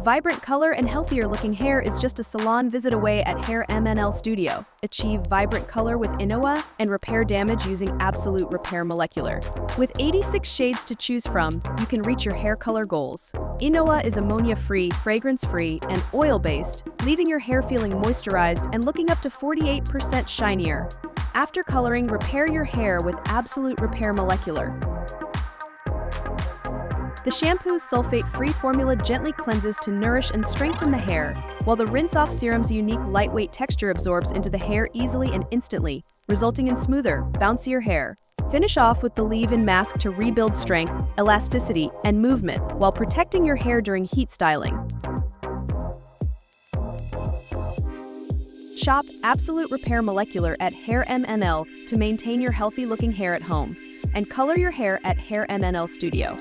Vibrant color and healthier looking hair is just a salon visit away at HairMNL Studio. Achieve vibrant color with INOA and repair damage using Absolut Repair Molecular. With 86 shades to choose from, you can reach your hair color goals. INOA is ammonia-free, fragrance-free, and oil-based, leaving your hair feeling moisturized and looking up to 48% shinier. After coloring, repair your hair with Absolut Repair Molecular. The shampoo's sulfate-free formula gently cleanses to nourish and strengthen the hair, while the rinse-off serum's unique lightweight texture absorbs into the hair easily and instantly, resulting in smoother, bouncier hair. Finish off with the leave-in mask to rebuild strength, elasticity, and movement, while protecting your hair during heat styling. Shop Absolut Repair Molecular at HairMNL to maintain your healthy-looking hair at home, and color your hair at HairMNL Studio.